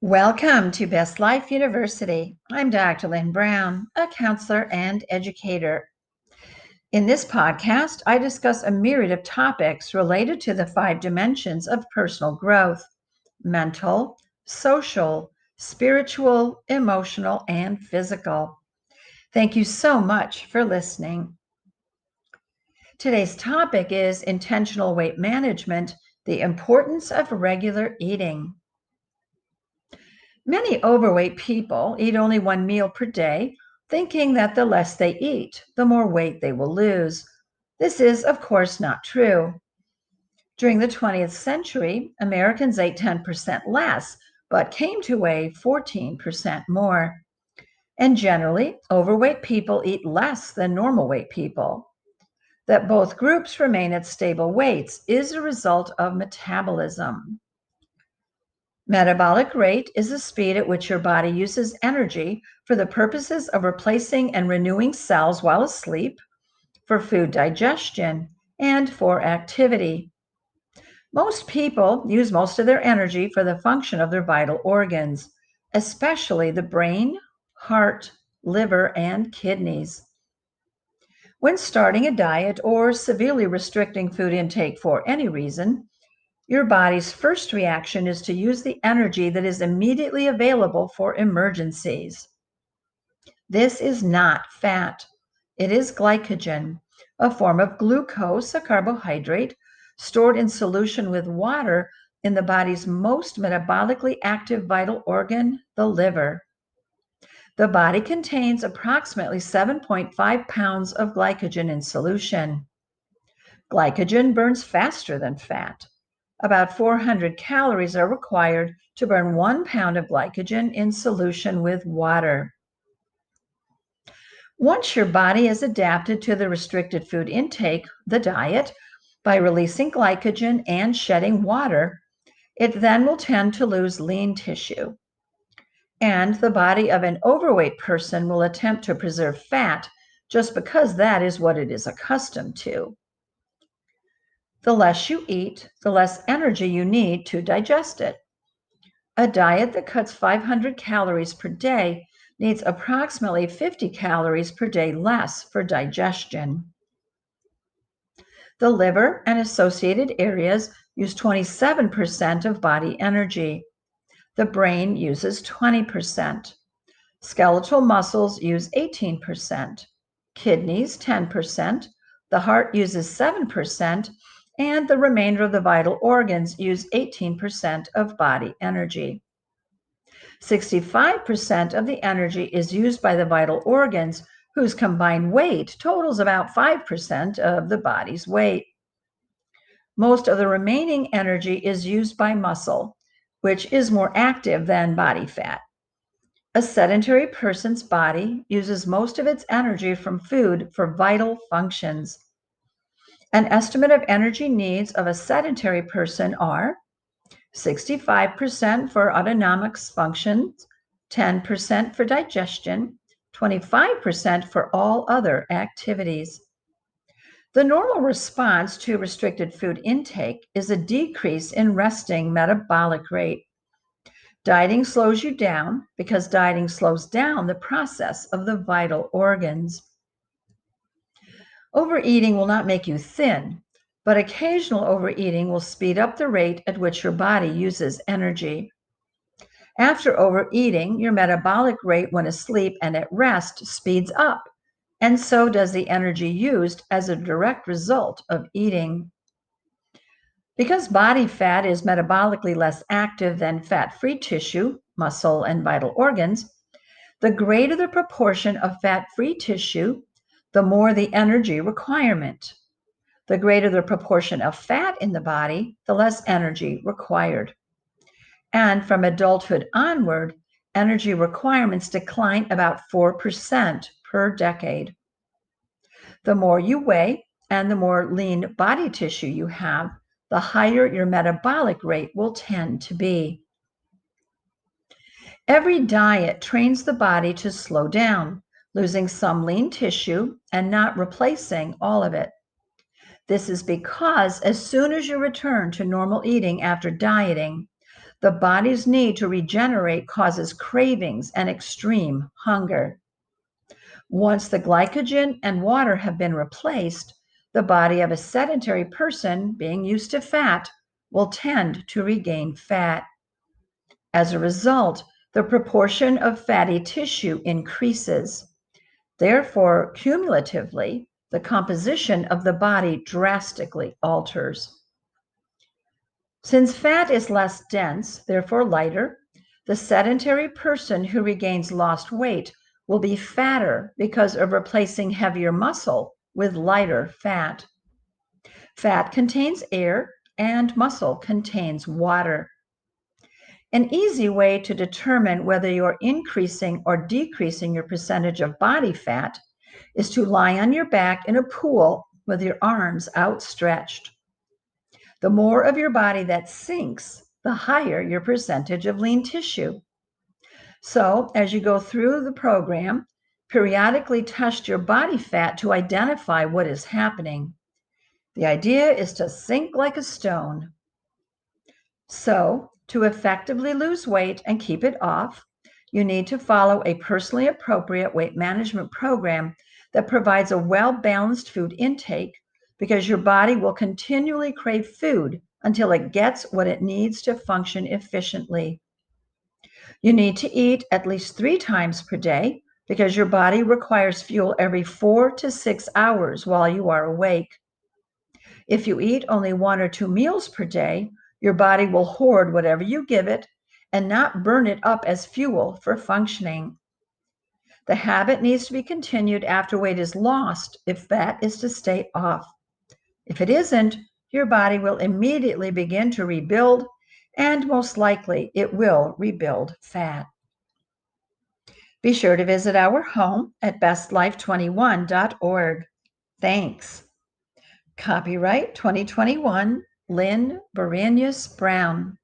Welcome to Best Life University. I'm Dr. Lynn Brown, a counselor and educator. In this podcast, I discuss a myriad of topics related to the 5 dimensions of personal growth: mental, social, spiritual, emotional, and physical. Thank you so much for listening. Today's topic is intentional weight management, the importance of regular eating. Many overweight people eat only one meal per day, thinking that the less they eat, the more weight they will lose. This is, of course, not true. During the 20th century, Americans ate 10% less, but came to weigh 14% more. And generally, overweight people eat less than normal weight people. That both groups remain at stable weights is a result of metabolism. Metabolic rate is the speed at which your body uses energy for the purposes of replacing and renewing cells while asleep, for food digestion, and for activity. Most people use most of their energy for the function of their vital organs, especially the brain, heart, liver, and kidneys. When starting a diet or severely restricting food intake for any reason, your body's first reaction is to use the energy that is immediately available for emergencies. This is not fat. It is glycogen, a form of glucose, a carbohydrate, stored in solution with water in the body's most metabolically active vital organ, the liver. The body contains approximately 7.5 pounds of glycogen in solution. Glycogen burns faster than fat. About 400 calories are required to burn 1 pound of glycogen in solution with water. Once your body is adapted to the restricted food intake, the diet, by releasing glycogen and shedding water, it then will tend to lose lean tissue. And the body of an overweight person will attempt to preserve fat just because that is what it is accustomed to. The less you eat, the less energy you need to digest it. A diet that cuts 500 calories per day needs approximately 50 calories per day less for digestion. The liver and associated areas use 27% of body energy. The brain uses 20%. Skeletal muscles use 18%. Kidneys, 10%. The heart uses 7%. And the remainder of the vital organs use 18% of body energy. 65% of the energy is used by the vital organs, whose combined weight totals about 5% of the body's weight. Most of the remaining energy is used by muscle, which is more active than body fat. A sedentary person's body uses most of its energy from food for vital functions. An estimate of energy needs of a sedentary person are 65% for autonomic functions, 10% for digestion, 25% for all other activities. The normal response to restricted food intake is a decrease in resting metabolic rate. Dieting slows you down because dieting slows down the process of the vital organs. Overeating will not make you thin, but occasional overeating will speed up the rate at which your body uses energy. After overeating, your metabolic rate when asleep and at rest speeds up, and so does the energy used as a direct result of eating. Because body fat is metabolically less active than fat-free tissue, muscle, and vital organs, the greater the proportion of fat-free tissue, the more the energy requirement. The greater the proportion of fat in the body, the less energy required. And from adulthood onward, energy requirements decline about 4% per decade. The more you weigh and the more lean body tissue you have, the higher your metabolic rate will tend to be. Every diet trains the body to slow down, losing some lean tissue and not replacing all of it. This is because as soon as you return to normal eating after dieting, The body's need to regenerate causes cravings and extreme hunger. Once the glycogen and water have been replaced, the body of a sedentary person, being used to fat, will tend to regain fat. As a result, the proportion of fatty tissue increases. Therefore, cumulatively, the composition of the body drastically alters. Since fat is less dense, therefore lighter, the sedentary person who regains lost weight will be fatter because of replacing heavier muscle with lighter fat. Fat contains air and muscle contains water. An easy way to determine whether you're increasing or decreasing your percentage of body fat is to lie on your back in a pool with your arms outstretched. The more of your body that sinks, the higher your percentage of lean tissue. So, as you go through the program, periodically test your body fat to identify what is happening. The idea is to sink like a stone. So, to effectively lose weight and keep it off, you need to follow a personally appropriate weight management program that provides a well-balanced food intake, because your body will continually crave food until it gets what it needs to function efficiently. You need to eat at least 3 times per day because your body requires fuel every 4 to 6 hours while you are awake. If you eat only 1 or 2 meals per day, your body will hoard whatever you give it and not burn it up as fuel for functioning. The habit needs to be continued after weight is lost if fat is to stay off. If it isn't, your body will immediately begin to rebuild, and most likely it will rebuild fat. Be sure to visit our home at bestlife21.org. Thanks. Copyright 2021, Lynn Baranius Brown.